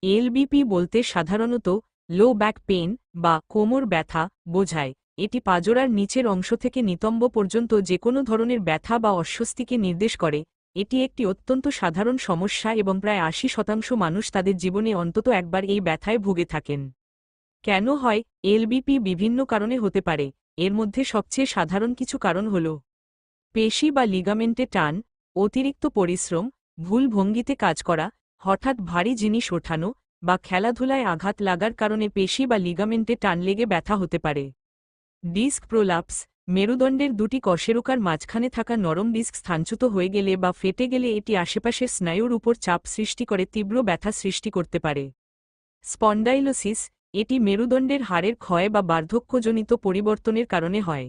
LBP বলতে সাধারণত low back pain বা কোমর ব্যথা বোঝায়। এটি পাজরার নিচের অংশ থেকে নিতম্ব পর্যন্ত যে কোনো ধরনের ব্যথা বা অস্বস্তিকে নির্দেশ করে। এটি একটি অত্যন্ত সাধারণ সমস্যা এবং প্রায় ৮০% মানুষ তাদের জীবনে অন্তত একবার এই ব্যথায় ভুগে থাকেন। কেন হয়? এলবিপি বিভিন্ন কারণে হতে পারে। এর মধ্যে সবচেয়ে সাধারণ কিছু কারণ হল পেশি বা লিগামেন্টে টান, অতিরিক্ত পরিশ্রম, ভুল ভঙ্গিতে কাজ করা, হঠাৎ ভারী জিনিস ওঠানো বা খেলাধুলায় আঘাত লাগার কারণে পেশি বা লিগামেন্টে টান লেগে ব্যথা হতে পারে। ডিস্ক প্রোলাপস, মেরুদণ্ডের দুটি কশেরুকার মাঝখানে থাকা নরম ডিস্ক স্থানচ্যুত হয়ে গেলে বা ফেটে গেলে এটি আশেপাশের স্নায়ুর উপর চাপ সৃষ্টি করে তীব্র ব্যথা সৃষ্টি করতে পারে। স্পন্ডাইলোসিস, এটি মেরুদণ্ডের হাড়ের ক্ষয় বা বার্ধক্যজনিত পরিবর্তনের কারণে হয়।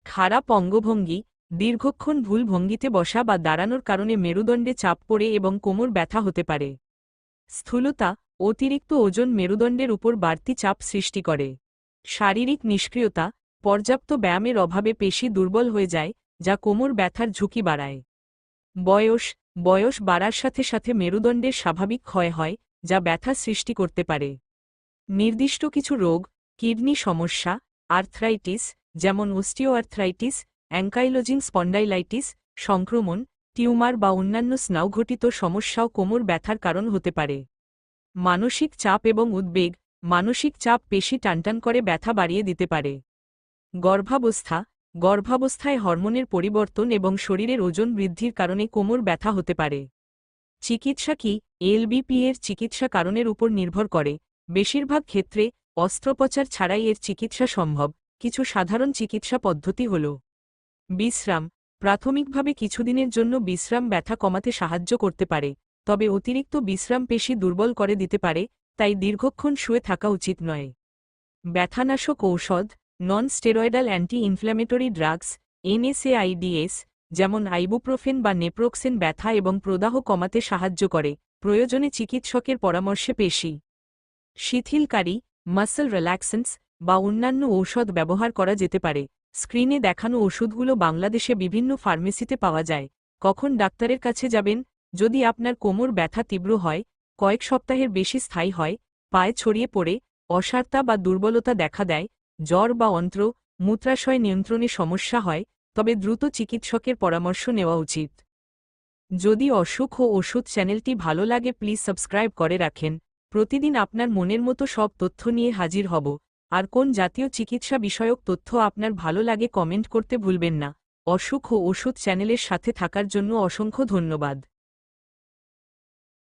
খারাপ অঙ্গভঙ্গি, দীর্ঘক্ষণ ভুল ভঙ্গিতে বসা বা দাঁড়ানোর কারণে মেরুদণ্ডে চাপ পড়ে এবং কোমর ব্যথা হতে পারে। স্থূলতা, অতিরিক্ত ওজন মেরুদণ্ডের উপর বাড়তি চাপ সৃষ্টি করে। শারীরিক নিষ্ক্রিয়তা, পর্যাপ্ত ব্যায়ামের অভাবে পেশি দুর্বল হয়ে যায়, যা কোমর ব্যথার ঝুঁকি বাড়ায়। বয়স বাড়ার সাথে সাথে মেরুদণ্ডের স্বাভাবিক ক্ষয় হয়, যা ব্যথা সৃষ্টি করতে পারে। নির্দিষ্ট কিছু রোগ, কিডনি সমস্যা, আর্থ্রাইটিস যেমন অস্টিওআর্থ্রাইটিস, অ্যাঙ্কাইলোজিং স্পন্ডাইলাইটিস, সংক্রমণ, টিউমার বা অন্যান্য স্নায়ুঘটিত সমস্যাও কোমর ব্যথার কারণ হতে পারে। মানসিক চাপ এবং উদ্বেগ, মানসিক চাপ পেশি টানটান করে ব্যথা বাড়িয়ে দিতে পারে। গর্ভাবস্থায় হরমোনের পরিবর্তন এবং শরীরের ওজন বৃদ্ধির কারণে কোমর ব্যথা হতে পারে। চিকিৎসা কি? এলবিপি এর চিকিৎসা কারণের উপর নির্ভর করে। বেশিরভাগ ক্ষেত্রে অস্ত্রোপচার ছাড়াই এর চিকিৎসা সম্ভব। কিছু সাধারণ চিকিৎসা পদ্ধতি হল বিশ্রাম। প্রাথমিকভাবে কিছুদিনের জন্য বিশ্রাম ব্যথা কমাতে সাহায্য করতে পারে, তবে অতিরিক্ত বিশ্রাম পেশি দুর্বল করে দিতে পারে, তাই দীর্ঘক্ষণ শুয়ে থাকা উচিত নয়। ব্যথানাশক ঔষধ, non steroidal anti inflammatory drugs NSAIDs যেমন আইবুপ্রোফেন বা নেপ্রোক্সেন ব্যথা এবং প্রদাহ কমাতে সাহায্য করে, প্রয়োজনে চিকিৎসকের পরামর্শে পেশি শিথিলকারী মাসল রিল্যাক্সেন্টস বা অন্যান্য ঔষধ ব্যবহার করা যেতে পারে। স্ক্রিনে দেখানো ওষুধগুলো বাংলাদেশে বিভিন্ন ফার্মেসিতে পাওয়া যায়। কখন ডাক্তারের কাছে যাবেন? যদি আপনার কোমর ব্যথা তীব্র হয়, কয়েক সপ্তাহের বেশি স্থায়ী হয়, পায়ে ছড়িয়ে পড়ে, অসাড়তা বা দুর্বলতা দেখা দেয়, জ্বর বা অন্ত্র, মূত্রাশয় নিয়ন্ত্রণে সমস্যা হয়, তবে দ্রুত চিকিৎসকের পরামর্শ নেওয়া উচিত। যদি অসুখ ও ওষুধ চ্যানেলটি ভালো লাগে প্লিজ সাবস্ক্রাইব করে রাখেন। প্রতিদিন আপনার মনের মতো সব তথ্য নিয়ে হাজির হব। আর কোন জাতীয় চিকিৎসা বিষয়ক তথ্য আপনার ভালো লাগে কমেন্ট করতে ভুলবেন না। অসুখ ও ওষুধ চ্যানেলের সাথে থাকার জন্য অসংখ্য ধন্যবাদ।